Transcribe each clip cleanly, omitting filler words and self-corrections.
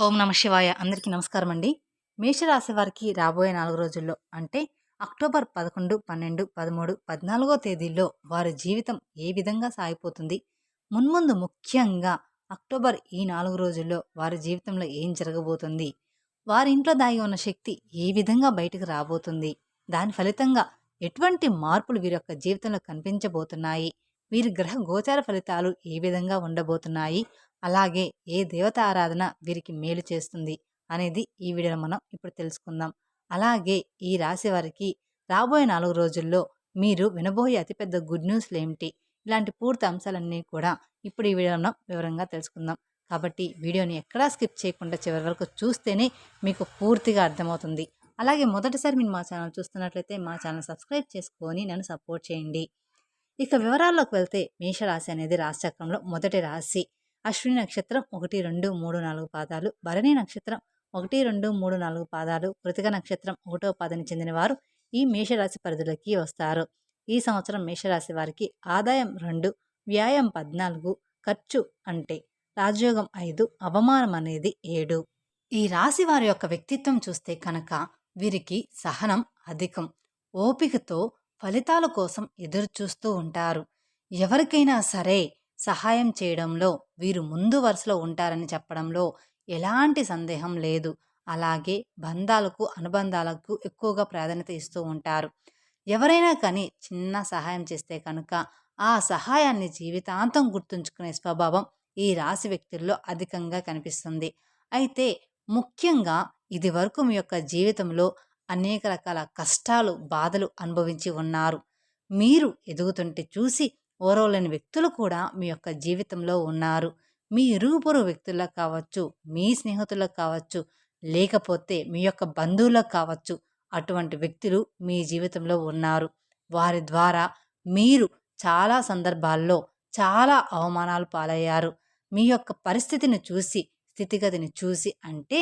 ఓం నమ శివాయ. అందరికీ నమస్కారం అండి. మేషరాశి వారికి రాబోయే 4 రోజుల్లో అంటే అక్టోబర్ 11, 12, 13, 14 తేదీల్లో వారి జీవితం ఏ విధంగా సాగిపోతుంది? మున్ముందు ముఖ్యంగా అక్టోబర్ ఈ 4 రోజుల్లో వారి జీవితంలో ఏం జరగబోతుంది? వారి ఇంట్లో దాగి ఉన్న శక్తి ఏ విధంగా బయటకు రాబోతుంది? దాని ఫలితంగా ఎటువంటి మార్పులు వీరి యొక్క జీవితంలో కనిపించబోతున్నాయి? వీరి గ్రహ గోచార ఫలితాలు ఏ విధంగా ఉండబోతున్నాయి? అలాగే ఏ దేవత ఆరాధన వీరికి మేలు చేస్తుంది అనేది ఈ వీడియోలో మనం ఇప్పుడు తెలుసుకుందాం. అలాగే ఈ రాశి వారికి రాబోయే 4 రోజుల్లో మీరు వినబోయే అతిపెద్ద గుడ్ న్యూస్లు ఏమిటి? ఇలాంటి పూర్తి అంశాలన్నీ కూడా ఇప్పుడు ఈ వీడియోలో మనం వివరంగా తెలుసుకుందాం. కాబట్టి వీడియోని ఎక్కడా స్కిప్ చేయకుండా చివరి వరకు చూస్తేనే మీకు పూర్తిగా అర్థమవుతుంది. అలాగే మొదటిసారి మీరు మా ఛానల్ చూస్తున్నట్లయితే మా ఛానల్ సబ్స్క్రైబ్ చేసుకొని నన్ను సపోర్ట్ చేయండి. ఇక వివరాల్లోకి వెళ్తే మేషరాశి అనేది రాశిచక్రంలో మొదటి రాశి. అశ్విని నక్షత్రం 1, 2, 3, 4 పాదాలు, భరణి నక్షత్రం 1, 2, 3, 4 పాదాలు, కృతిక నక్షత్రం 1వ పాదానికి చెందిన వారు ఈ మేషరాశి పరిధిలోకి వస్తారు. ఈ సంవత్సరం మేషరాశి వారికి ఆదాయం 2, వ్యయం 14, ఖర్చు అంటే రాజయోగం 5, అవమానం అనేది 7. ఈ రాశి వారి యొక్క వ్యక్తిత్వం చూస్తే కనుక వీరికి సహనం అధికం, ఓపికతో ఫలితాల కోసం ఎదురు చూస్తూ ఉంటారు. ఎవరికైనా సరే సహాయం చేయడంలో వీరు ముందు వరుసలో ఉంటారని చెప్పడంలో ఎలాంటి సందేహం లేదు. అలాగే బంధాలకు అనుబంధాలకు ఎక్కువగా ప్రాధాన్యత ఇస్తూ ఉంటారు. ఎవరైనా కానీ చిన్న సహాయం చేస్తే కనుక ఆ సహాయాన్ని జీవితాంతం గుర్తుంచుకునే స్వభావం ఈ రాశి వ్యక్తుల్లో అధికంగా కనిపిస్తుంది. అయితే ముఖ్యంగా ఇది వరకు మీ యొక్క జీవితంలో అనేక రకాల కష్టాలు బాధలు అనుభవించి ఉన్నారు. మీరు ఎదుగుతుంటే చూసి ఓర్వలేని వ్యక్తులు కూడా మీ యొక్క జీవితంలో ఉన్నారు. మీ ఇరుగుపొరుగు వ్యక్తులకు కావచ్చు, మీ స్నేహితులకు కావచ్చు, లేకపోతే మీ యొక్క బంధువులకు కావచ్చు, అటువంటి వ్యక్తులు మీ జీవితంలో ఉన్నారు. వారి ద్వారా మీరు చాలా సందర్భాల్లో చాలా అవమానాలు పాలయ్యారు. మీ యొక్క పరిస్థితిని చూసి, స్థితిగతిని చూసి అంటే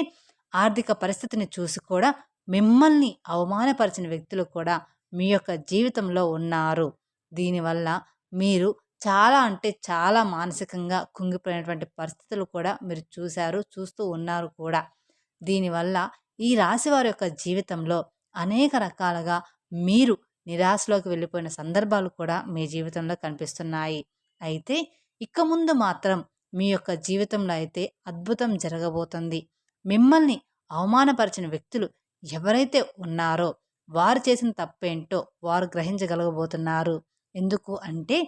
ఆర్థిక పరిస్థితిని చూసి కూడా మిమ్మల్ని అవమానపరిచిన వ్యక్తులు కూడా మీ యొక్క జీవితంలో ఉన్నారు. దీనివల్ల మీరు చాలా అంటే చాలా మానసికంగా కుంగిపోయినటువంటి పరిస్థితులు కూడా మీరు చూశారు, చూస్తూ ఉన్నారు కూడా. దీనివల్ల ఈ రాశి వారి యొక్క జీవితంలో అనేక రకాలుగా మీరు నిరాశలోకి వెళ్ళిపోయిన సందర్భాలు కూడా మీ జీవితంలో కనిపిస్తున్నాయి. అయితే ఇక ముందు మాత్రం మీ యొక్క జీవితంలో అయితే అద్భుతం జరగబోతుంది. మిమ్మల్ని అవమానపరిచిన వ్యక్తులు ఎవరైతే ఉన్నారో వారు చేసిన తప్పేంటో వారు గ్రహించగలగబోతున్నారు. ఎందుకు అంటే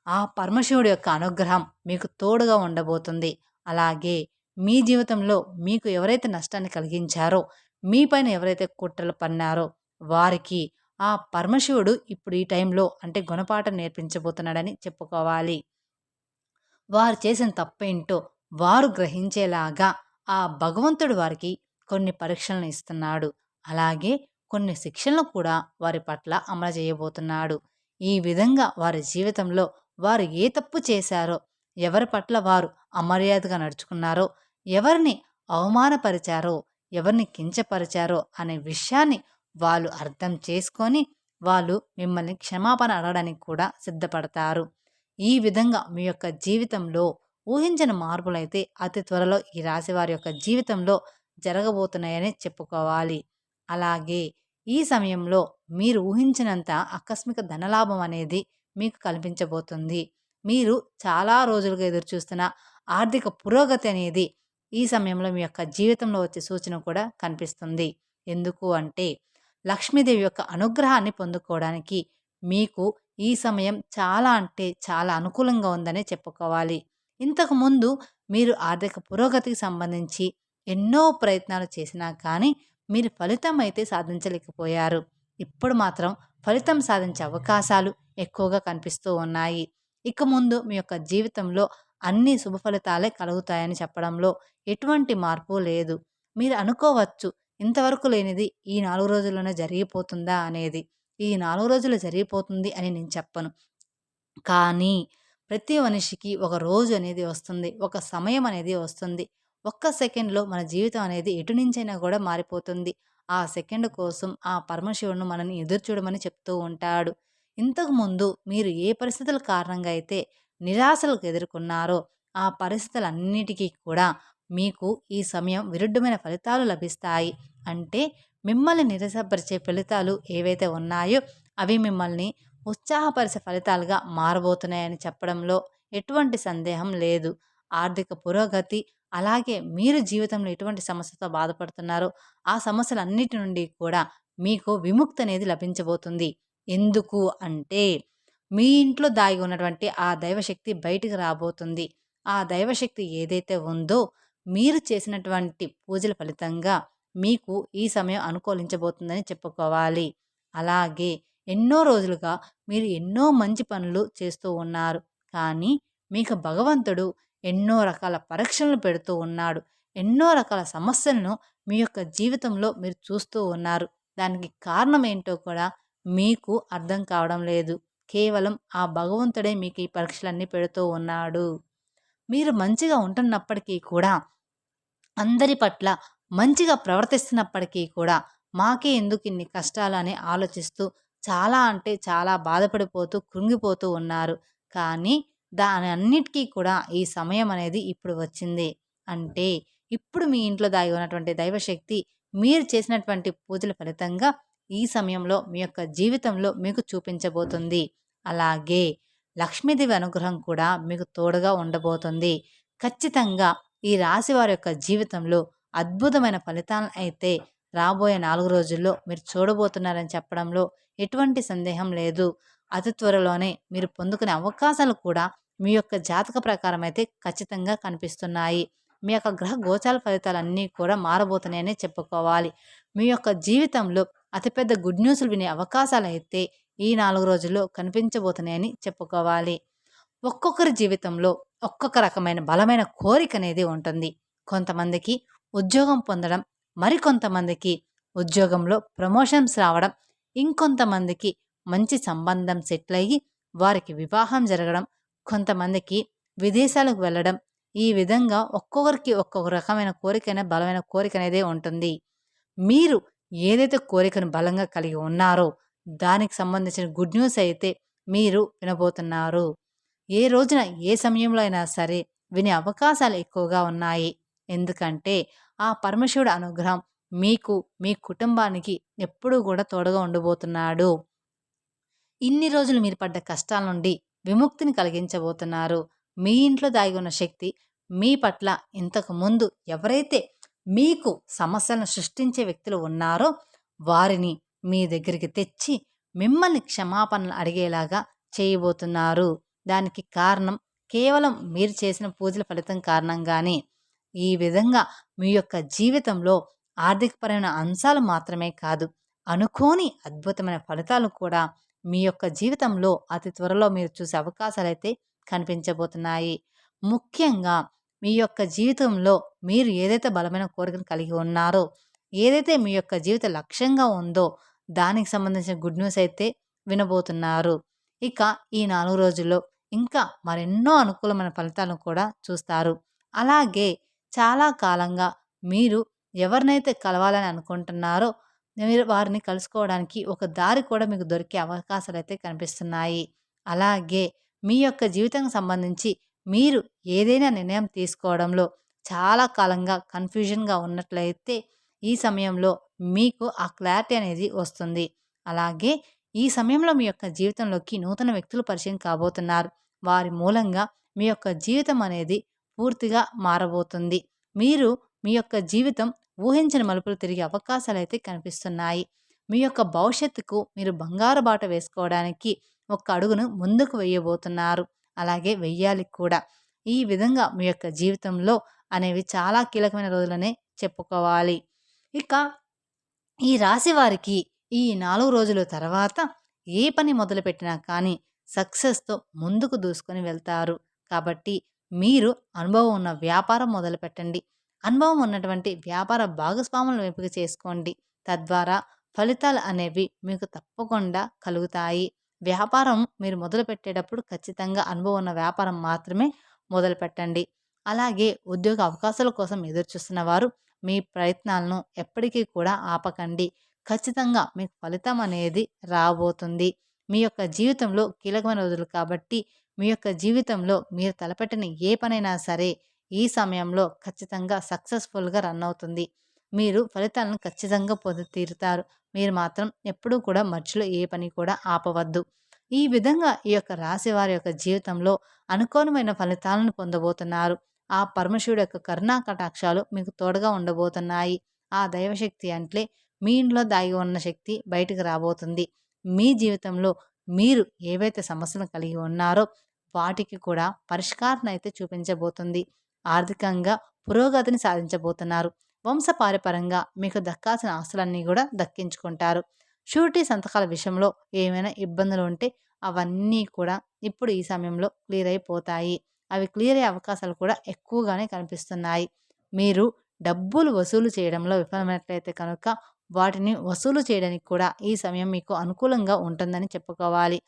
ఆ పరమశివుడి యొక్క అనుగ్రహం మీకు తోడుగా ఉండబోతుంది. అలాగే మీ జీవితంలో మీకు ఎవరైతే నష్టాన్ని కలిగించారో, మీ పైన ఎవరైతే కుట్రలు పన్నారో వారికి ఆ పరమశివుడు ఇప్పుడు ఈ టైంలో అంటే గుణపాఠం నేర్పించబోతున్నాడని చెప్పుకోవాలి. వారు చేసిన తప్పేంటో వారు గ్రహించేలాగా ఆ భగవంతుడు వారికి కొన్ని పరీక్షలను ఇస్తున్నాడు. అలాగే కొన్ని శిక్షలను కూడా వారి పట్ల అమలు చేయబోతున్నాడు. ఈ విధంగా వారి జీవితంలో వారు ఏ తప్పు చేశారో, ఎవరి పట్ల వారు అమర్యాదగా నడుచుకున్నారో, ఎవరిని అవమానపరిచారో, ఎవరిని కించపరిచారో అనే విషయాన్ని వాళ్ళు అర్థం చేసుకొని వాళ్ళు మిమ్మల్ని క్షమాపణ అడగడానికి కూడా సిద్ధపడతారు. ఈ విధంగా మీ యొక్క జీవితంలో ఊహించని మార్పులైతే అతి త్వరలో ఈ రాశి వారి యొక్క జీవితంలో జరగబోతున్నాయని చెప్పుకోవాలి. అలాగే ఈ సమయంలో మీరు ఊహించినంత ఆకస్మిక ధనలాభం అనేది మీకు కల్పించబోతుంది. మీరు చాలా రోజులుగా ఎదురుచూస్తున్న ఆర్థిక పురోగతి అనేది ఈ సమయంలో మీ యొక్క జీవితంలో వచ్చే సూచన కూడా కనిపిస్తుంది. ఎందుకు అంటే లక్ష్మీదేవి యొక్క అనుగ్రహాన్ని పొందుకోవడానికి మీకు ఈ సమయం చాలా అంటే చాలా అనుకూలంగా ఉందనే చెప్పుకోవాలి. ఇంతకుముందు మీరు ఆర్థిక పురోగతికి సంబంధించి ఎన్నో ప్రయత్నాలు చేసినా కానీ మీరు ఫలితం అయితే సాధించలేకపోయారు. ఇప్పుడు మాత్రం ఫలితం సాధించే అవకాశాలు ఎక్కువగా కనిపిస్తూ ఉన్నాయి. ఇక ముందు మీ యొక్క జీవితంలో అన్ని శుభ ఫలితాలే కలుగుతాయని చెప్పడంలో ఎటువంటి మార్పు లేదు. మీరు అనుకోవచ్చు ఇంతవరకు లేనిది ఈ 4 రోజుల్లోనే జరిగిపోతుందా అనేది. ఈ 4 రోజులు జరిగిపోతుంది అని నేను చెప్పను. కానీ ప్రతి మనిషికి ఒక రోజు అనేది వస్తుంది. ఒక సమయం అనేది వస్తుంది. ఒక్క సెకండ్‌లో మన జీవితం అనేది ఎటు నుంచైనా కూడా మారిపోతుంది. ఆ సెకండ్ కోసం ఆ పరమశివుడును మనల్ని ఎదురు చూడమని చెప్తూ ఉంటాడు. ఇంతకుముందు మీరు ఏ పరిస్థితుల కారణంగా అయితే నిరాశలకు ఎదుర్కొన్నారో, ఆ పరిస్థితులన్నిటికీ కూడా మీకు ఈ సమయం విరుద్ధమైన ఫలితాలు లభిస్తాయి. అంటే మిమ్మల్ని నిరాశపరిచే ఫలితాలు ఏవైతే ఉన్నాయో అవి మిమ్మల్ని ఉత్సాహపరిచే ఫలితాలుగా మారబోతున్నాయని చెప్పడంలో ఎటువంటి సందేహం లేదు. ఆర్థిక పురోగతి, అలాగే మీరు జీవితంలో ఎటువంటి సమస్యతో బాధపడుతున్నారో ఆ సమస్యలన్నిటి నుండి కూడా మీకు విముక్తి అనేది లభించబోతుంది. ఎందుకు అంటే మీ ఇంట్లో దాగి ఉన్నటువంటి ఆ దైవశక్తి బయటికి రాబోతుంది. ఆ దైవశక్తి ఏదైతే ఉందో మీరు చేసినటువంటి పూజల ఫలితంగా మీకు ఈ సమయం అనుకూలించబోతుందని చెప్పుకోవాలి. అలాగే ఎన్నో రోజులుగా మీరు ఎన్నో మంచి పనులు చేస్తూ ఉన్నారు. కానీ మీకు భగవంతుడు ఎన్నో రకాల పరీక్షలను పెడుతూ ఉన్నాడు. ఎన్నో రకాల సమస్యలను మీ యొక్క జీవితంలో మీరు చూస్తూ ఉన్నారు. దానికి కారణం ఏంటో కూడా మీకు అర్థం కావడం లేదు. కేవలం ఆ భగవంతుడే మీకు ఈ పరీక్షలన్నీ పెడుతూ ఉన్నాడు. మీరు మంచిగా ఉంటున్నప్పటికీ కూడా, అందరి పట్ల మంచిగా ప్రవర్తిస్తున్నప్పటికీ కూడా మాకే ఎందుకు ఇన్ని కష్టాలు అని ఆలోచిస్తూ చాలా అంటే చాలా బాధపడిపోతూ కృంగిపోతూ ఉన్నారు. కానీ దాని అన్నిటికీ కూడా ఈ సమయం అనేది ఇప్పుడు వచ్చింది. అంటే ఇప్పుడు మీ ఇంట్లో దాగి ఉన్నటువంటి దైవశక్తి మీరు చేసినటువంటి పూజల ఫలితంగా ఈ సమయంలో మీ యొక్క జీవితంలో మీకు చూపించబోతుంది. అలాగే లక్ష్మీదేవి అనుగ్రహం కూడా మీకు తోడుగా ఉండబోతుంది. ఖచ్చితంగా ఈ రాశి వారి యొక్క జీవితంలో అద్భుతమైన ఫలితాలను అయితే రాబోయే 4 రోజుల్లో మీరు చూడబోతున్నారని చెప్పడంలో ఎటువంటి సందేహం లేదు. అతి త్వరలోనే మీరు పొందుకునే అవకాశాలు కూడా మీ యొక్క జాతక ప్రకారం అయితే ఖచ్చితంగా కనిపిస్తున్నాయి. మీ యొక్క గ్రహ గోచార ఫలితాలన్నీ కూడా మారబోతున్నాయని చెప్పుకోవాలి. మీ యొక్క జీవితంలో అతిపెద్ద గుడ్ న్యూస్లు వినే అవకాశాలు అయితే ఈ 4 రోజుల్లో కనిపించబోతున్నాయని చెప్పుకోవాలి. ఒక్కొక్కరి జీవితంలో ఒక్కొక్క రకమైన బలమైన కోరిక అనేది ఉంటుంది. కొంతమందికి ఉద్యోగం పొందడం, మరికొంతమందికి ఉద్యోగంలో ప్రమోషన్స్ రావడం, ఇంకొంతమందికి మంచి సంబంధం సెటిల్ అయ్యి వారికి వివాహం జరగడం, కొంతమందికి విదేశాలకు వెళ్ళడం. ఈ విధంగా ఒక్కొక్కరికి ఒక్కొక్క రకమైన కోరిక, బలమైన కోరిక అనేది ఉంటుంది. మీరు ఏదైతే కోరికను బలంగా కలిగి ఉన్నారో దానికి సంబంధించిన గుడ్ న్యూస్ అయితే మీరు వినబోతున్నారు. ఏ రోజున ఏ సమయంలో అయినా సరే వినే అవకాశాలు ఎక్కువగా ఉన్నాయి. ఎందుకంటే ఆ పరమశివుడి అనుగ్రహం మీకు, మీ కుటుంబానికి ఎప్పుడూ కూడా తోడుగా ఉండబోతున్నాడు. ఇన్ని రోజులు మీరు పడ్డ కష్టాల నుండి విముక్తిని కలిగించబోతున్నారు. మీ ఇంట్లో దాగి ఉన్న శక్తి మీ పట్ల ఇంతకు ముందు ఎవరైతే మీకు సమస్యలను సృష్టించే వ్యక్తులు ఉన్నారో వారిని మీ దగ్గరికి తెచ్చి మిమ్మల్ని క్షమాపణలు అడిగేలాగా చేయబోతున్నారు. దానికి కారణం కేవలం మీరు చేసిన పూజల ఫలితం కారణంగానే. ఈ విధంగా మీ యొక్క జీవితంలో ఆర్థికపరమైన అంశాలు మాత్రమే కాదు, అనుకోని అద్భుతమైన ఫలితాలు కూడా మీ యొక్క జీవితంలో అతి త్వరలో మీరు చూసే అవకాశాలైతే కనిపించబోతున్నాయి. ముఖ్యంగా మీ యొక్క జీవితంలో మీరు ఏదైతే బలమైన కోరికను కలిగి ఉన్నారో, ఏదైతే మీ యొక్క జీవిత లక్ష్యంగా ఉందో దానికి సంబంధించిన గుడ్ న్యూస్ అయితే వినబోతున్నారు. ఇక ఈ 4 రోజుల్లో ఇంకా మరెన్నో అనుకూలమైన ఫలితాలను కూడా చూస్తారు. అలాగే చాలా కాలంగా మీరు ఎవరినైతే కలవాలని అనుకుంటున్నారో మీరు వారిని కలుసుకోవడానికి ఒక దారి కూడా మీకు దొరికే అవకాశాలు అయితే కనిపిస్తున్నాయి. అలాగే మీ యొక్క జీవితానికి సంబంధించి మీరు ఏదైనా నిర్ణయం తీసుకోవడంలో చాలా కాలంగా కన్ఫ్యూజన్గా ఉన్నట్లయితే ఈ సమయంలో మీకు ఆ క్లారిటీ అనేది వస్తుంది. అలాగే ఈ సమయంలో మీ యొక్క జీవితంలోకి నూతన వ్యక్తులు పరిచయం కాబోతున్నారు. వారి మూలంగా మీ యొక్క జీవితం అనేది పూర్తిగా మారబోతుంది. మీరు మీ యొక్క జీవితం ఊహించని మలుపులు తిరిగే అవకాశాలు అయితే కనిపిస్తున్నాయి. మీ యొక్క భవిష్యత్తుకు మీరు బంగారు బాట వేసుకోవడానికి ఒక అడుగును ముందుకు వేయబోతున్నారు. అలాగే వెయ్యాలి కూడా. ఈ విధంగా మీ యొక్క జీవితంలో అనేవి చాలా కీలకమైన రోజులనే చెప్పుకోవాలి. ఇక ఈ రాశి వారికి ఈ 4 రోజుల తర్వాత ఏ పని మొదలుపెట్టినా కానీ సక్సెస్తో ముందుకు దూసుకొని వెళ్తారు. కాబట్టి మీరు అనుభవం ఉన్న వ్యాపారం మొదలుపెట్టండి. అనుభవం ఉన్నటువంటి వ్యాపార భాగస్వాములను ఎంపిక చేసుకోండి. తద్వారా ఫలితాలు అనేవి మీకు తప్పకుండా కలుగుతాయి. వ్యాపారం మీరు మొదలుపెట్టేటప్పుడు ఖచ్చితంగా అనుభవం ఉన్న వ్యాపారం మాత్రమే మొదలుపెట్టండి. అలాగే ఉద్యోగ అవకాశాల కోసం ఎదురుచూస్తున్న వారు మీ ప్రయత్నాలను ఎప్పటికీ కూడా ఆపకండి. ఖచ్చితంగా మీకు ఫలితం అనేది రాబోతుంది. మీ యొక్క జీవితంలో కీలకమైన రోజులు కాబట్టి మీ యొక్క జీవితంలో మీరు తలపెట్టిన ఏ పనైనా సరే ఈ సమయంలో ఖచ్చితంగా సక్సెస్ఫుల్గా రన్ అవుతుంది. మీరు ఫలితాలను ఖచ్చితంగా పొంది తీరుతారు. మీరు మాత్రం ఎప్పుడూ కూడా మధ్యలో ఏ పని కూడా ఆపవద్దు. ఈ విధంగా ఈ యొక్క రాశి వారి యొక్క జీవితంలో అనుకోనిమైన ఫలితాలను పొందబోతున్నారు. ఆ పరమశివుడి యొక్క కరుణా కటాక్షాలు మీకు తోడుగా ఉండబోతున్నాయి. ఆ దైవశక్తి అంటే మీ ఇంట్లో దాగి ఉన్న శక్తి బయటకు రాబోతుంది. మీ జీవితంలో మీరు ఏవైతే సమస్యలు కలిగి ఉన్నారో వాటికి కూడా పరిష్కారం అయితే చూపించబోతుంది. ఆర్థికంగా పురోగతిని సాధించబోతున్నారు. వంశపారపరంగా మీకు దక్కాల్సిన ఆస్తులన్నీ కూడా దక్కించుకుంటారు. షూరిటీ సంతకాల విషయంలో ఏమైనా ఇబ్బందులు ఉంటే అవన్నీ కూడా ఇప్పుడు ఈ సమయంలో క్లియర్ అయిపోతాయి. అవి క్లియర్ అయ్యే అవకాశాలు కూడా ఎక్కువగానే కనిపిస్తున్నాయి. మీరు డబ్బులు వసూలు చేయడంలో విఫలమైనట్లయితే కనుక వాటిని వసూలు చేయడానికి కూడా ఈ సమయం మీకు అనుకూలంగా ఉంటుందని చెప్పుకోవాలి.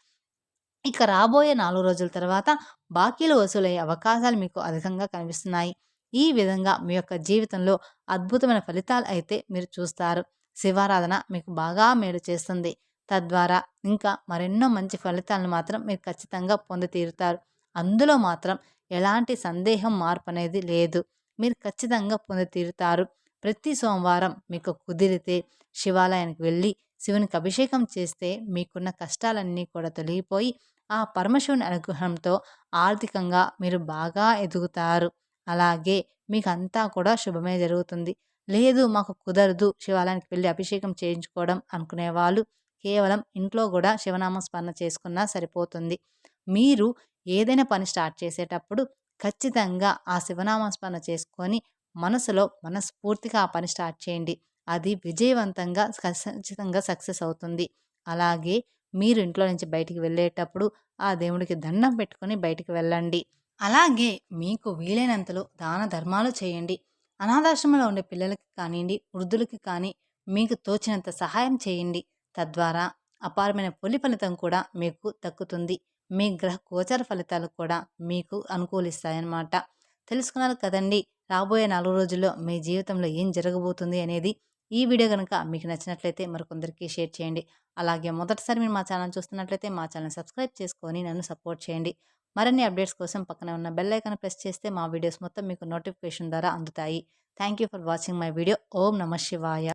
ఇక రాబోయే 4 రోజుల తర్వాత బాకీలు వసూలయ్యే అవకాశాలు మీకు అధికంగా కనిపిస్తున్నాయి. ఈ విధంగా మీ యొక్క జీవితంలో అద్భుతమైన ఫలితాలు అయితే మీరు చూస్తారు. శివారాధన మీకు బాగా మేలు చేస్తుంది. తద్వారా ఇంకా మరెన్నో మంచి ఫలితాలను మాత్రం మీరు ఖచ్చితంగా పొంది తీరుతారు. అందులో మాత్రం ఎలాంటి సందేహం మార్పనేది లేదు. మీరు ఖచ్చితంగా పొంది తీరుతారు. ప్రతి సోమవారం మీకు కుదిరితే శివాలయానికి వెళ్ళి శివునికి అభిషేకం చేస్తే మీకున్న కష్టాలన్నీ కూడా తొలగిపోయి ఆ పరమశివుని అనుగ్రహంతో ఆర్థికంగా మీరు బాగా ఎదుగుతారు. అలాగే మీకంతా కూడా శుభమే జరుగుతుంది. లేదు మాకు కుదరదు శివాలయానికి వెళ్ళి అభిషేకం చేయించుకోవడం అనుకునేవాళ్ళు కేవలం ఇంట్లో కూడా శివనామ స్మరణ చేసుకున్నా సరిపోతుంది. మీరు ఏదైనా పని స్టార్ట్ చేసేటప్పుడు ఖచ్చితంగా ఆ శివనామ స్మరణ చేసుకొని మనసులో మనస్ఫూర్తిగా ఆ పని స్టార్ట్ చేయండి. అది విజయవంతంగా ఖచ్చితంగా సక్సెస్ అవుతుంది. అలాగే మీరు ఇంట్లో నుంచి బయటికి వెళ్ళేటప్పుడు ఆ దేవుడికి దండం పెట్టుకొని బయటికి వెళ్ళండి. అలాగే మీకు వీలైనంతలో దాన ధర్మాలు చేయండి. అనాథాశ్రమంలో ఉండే పిల్లలకి కానియండి, వృద్ధులకి కానీ మీకు తోచినంత సహాయం చేయండి. తద్వారా అపారమైన పొలి ఫలితం కూడా మీకు దక్కుతుంది. మీ గ్రహ గోచర ఫలితాలు కూడా మీకు అనుకూలిస్తాయన్నమాట. తెలుసుకున్నారు కదండి! రాబోయే 4 రోజుల్లో మీ జీవితంలో ఏం జరగబోతుంది అనేది. ఈ వీడియో గనుక మీకు నచ్చినట్లయితే మరికొందరికి షేర్ చేయండి. అలాగే మొదటిసారి మీరు మా ఛానల్ చూస్తున్నట్లయితే మా ఛానల్ సబ్స్క్రైబ్ చేసుకొని నన్ను సపోర్ట్ చేయండి. మరిన్ని అప్డేట్స్ కోసం పక్కనే ఉన్న బెల్ ఐకాన్ ప్రెస్ చేస్తే మా వీడియోస్ మొత్తం మీకు నోటిఫికేషన్ ద్వారా అందుతాయి. Thank you for watching my video. ఓం నమః శివాయ.